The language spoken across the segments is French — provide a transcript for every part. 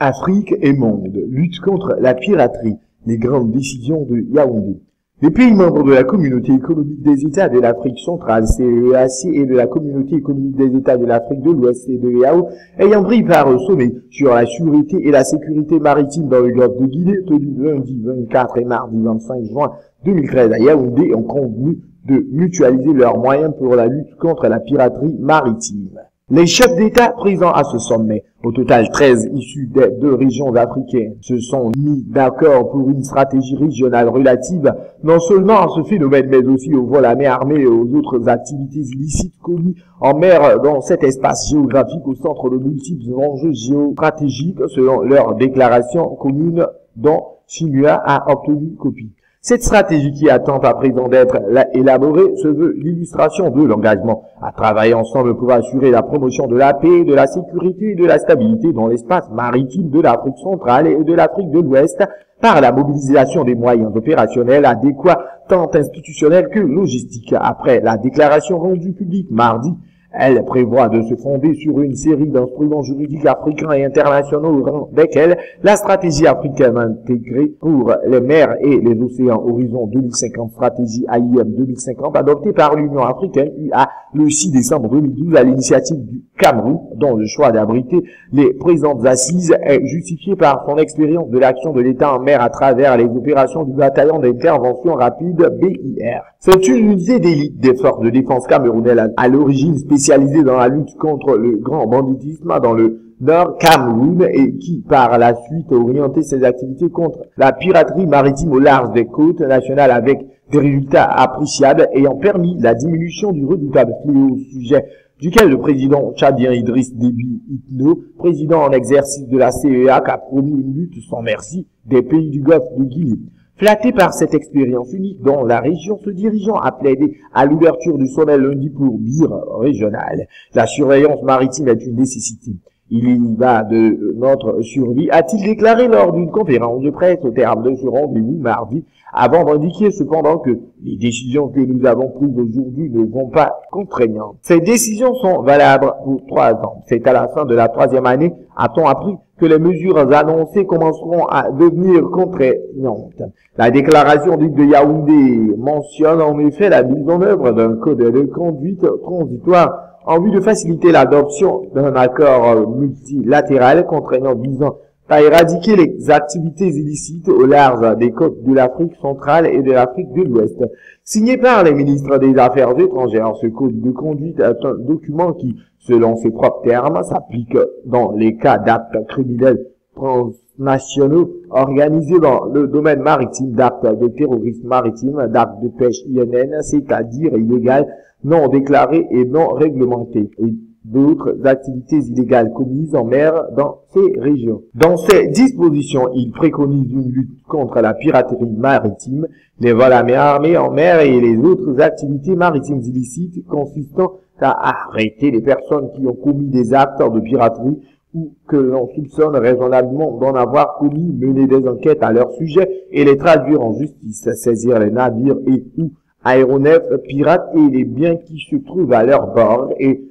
Afrique et monde, lutte contre la piraterie, les grandes décisions de Yaoundé. Les pays membres de la Communauté économique des États de l'Afrique centrale, CEEAC, et de la Communauté économique des États de l'Afrique de l'Ouest, CEDEAO, ayant pris part au sommet sur la sûreté et la sécurité maritime dans le golfe de Guinée, tenu lundi 24 et mardi 25 juin 2013 à Yaoundé, ont convenu de mutualiser leurs moyens pour la lutte contre la piraterie maritime. Les chefs d'État présents à ce sommet, au total 13 issus des 2 régions africaines, se sont mis d'accord pour une stratégie régionale relative non seulement à ce phénomène, mais aussi au vol à main armée et aux autres activités illicites commises en mer dans cet espace géographique au centre de multiples enjeux géostratégiques selon leur déclaration commune dont Sinua a obtenu copie. Cette stratégie qui attend à présent d'être élaborée se veut l'illustration de l'engagement à travailler ensemble pour assurer la promotion de la paix, de la sécurité et de la stabilité dans l'espace maritime de l'Afrique centrale et de l'Afrique de l'Ouest par la mobilisation des moyens opérationnels adéquats tant institutionnels que logistiques. Après la déclaration rendue publique mardi, elle prévoit de se fonder sur une série d'instruments juridiques africains et internationaux au rang desquels la stratégie africaine intégrée pour les mers et les océans Horizon 2050, stratégie AIM 2050 adoptée par l'Union africaine UA le 6 décembre 2012 à l'initiative du Cameroun, dont le choix d'abriter les présentes assises est justifié par son expérience de l'action de l'État en mer à travers les opérations du bataillon d'intervention rapide BIR. C'est une unité d'élite des forces de défense camerounaises à l'origine spécialisée dans la lutte contre le grand banditisme dans le Nord Cameroun et qui, par la suite, a orienté ses activités contre la piraterie maritime au large des côtes nationales avec des résultats appréciables ayant permis la diminution du redoutable fléau au sujet duquel le président tchadien Idriss Déby Itno, président en exercice de la CEEAC, a promis une lutte sans merci des pays du Golfe de Guinée. Flatté par cette expérience unique dont la région se dirigeant a plaidé à l'ouverture du sommet lundi pour BIR régional. La surveillance maritime est une nécessité. Il y va de notre survie, a-t-il déclaré lors d'une conférence de presse au terme de ce rendez-vous mardi, avant d'indiquer cependant que les décisions que nous avons prises aujourd'hui ne vont pas contraignantes. Ces décisions sont valables pour 3 ans. C'est à la fin de la 3e année, a-t-on appris, que les mesures annoncées commenceront à devenir contraignantes. La déclaration dite de Yaoundé mentionne en effet la mise en œuvre d'un code de conduite transitoire en vue de faciliter l'adoption d'un accord multilatéral contraignant visant à éradiquer les activités illicites au large des côtes de l'Afrique centrale et de l'Afrique de l'Ouest. Signé par les ministres des Affaires étrangères, ce code de conduite est un document qui, selon ses propres termes, s'applique dans les cas d'actes criminels transnationaux organisés dans le domaine maritime, d'actes de terrorisme maritime, d'actes de pêche INN, c'est-à-dire illégal, non déclarés et non réglementés, et d'autres activités illégales commises en mer dans ces régions. Dans ces dispositions, il préconise une lutte contre la piraterie maritime, les vols à main armée en mer et les autres activités maritimes illicites consistant à arrêter les personnes qui ont commis des actes de piraterie ou que l'on soupçonne raisonnablement d'en avoir commis, mener des enquêtes à leur sujet et les traduire en justice, saisir les navires et ou aéronefs pirates et les biens qui se trouvent à leur bord et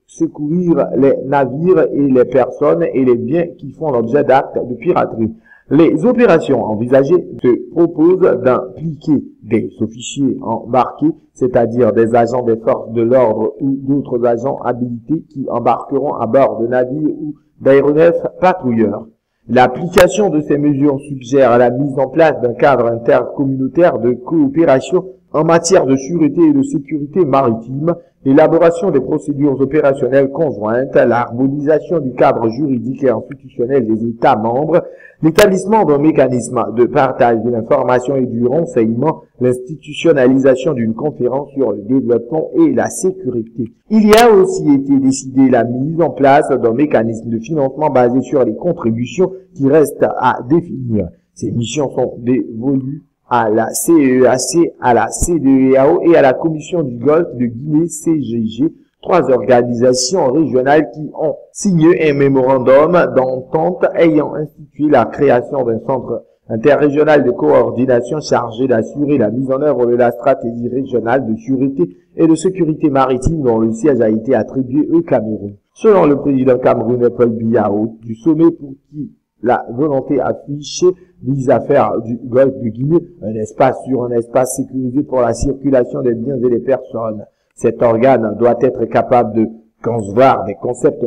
secourir les navires et les personnes et les biens qui font l'objet d'actes de piraterie. Les opérations envisagées se proposent d'impliquer des officiers embarqués, c'est-à-dire des agents des forces de l'ordre ou d'autres agents habilités qui embarqueront à bord de navires ou d'aéronefs patrouilleurs. L'application de ces mesures suggère la mise en place d'un cadre intercommunautaire de coopération en matière de sûreté et de sécurité maritime, l'élaboration des procédures opérationnelles conjointes, l'harmonisation du cadre juridique et institutionnel des États membres, l'établissement d'un mécanisme de partage de l'information et du renseignement, l'institutionnalisation d'une conférence sur le développement et la sécurité. Il y a aussi été décidé la mise en place d'un mécanisme de financement basé sur les contributions qui restent à définir. Ces missions sont dévolues à la CEEAC, à la CEDEAO et à la Commission du Golfe de Guinée CGG, 3 organisations régionales qui ont signé un mémorandum d'entente ayant institué la création d'un centre interrégional de coordination chargé d'assurer la mise en œuvre de la stratégie régionale de sûreté et de sécurité maritime dont le siège a été attribué au Cameroun. Selon le président camerounais Paul Biya du sommet pour qui la volonté affichée vise à faire du golfe de Guinée un espace sécurisé pour la circulation des biens et des personnes. Cet organe doit être capable de concevoir des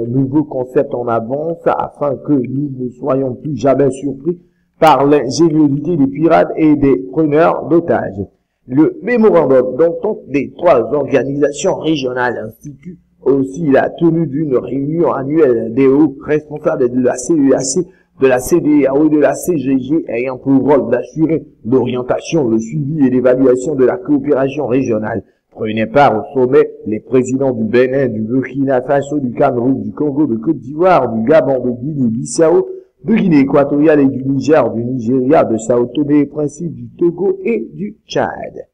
nouveaux concepts en avance afin que nous ne soyons plus jamais surpris par l'ingéniosité des pirates et des preneurs d'otages. Le mémorandum d'entente des trois organisations régionales institue aussi la tenue d'une réunion annuelle des hauts responsables de la CEAC, de la CEDEAO et de la CGG ayant pour rôle d'assurer l'orientation, le suivi et l'évaluation de la coopération régionale. Prenaient part au sommet les présidents du Bénin, du Burkina Faso, du Cameroun, du Congo, de Côte d'Ivoire, du Gabon, de Guinée-Bissau, de Guinée équatoriale et du Niger, du Nigeria, de Sao Tomé et Principe, du Togo et du Tchad.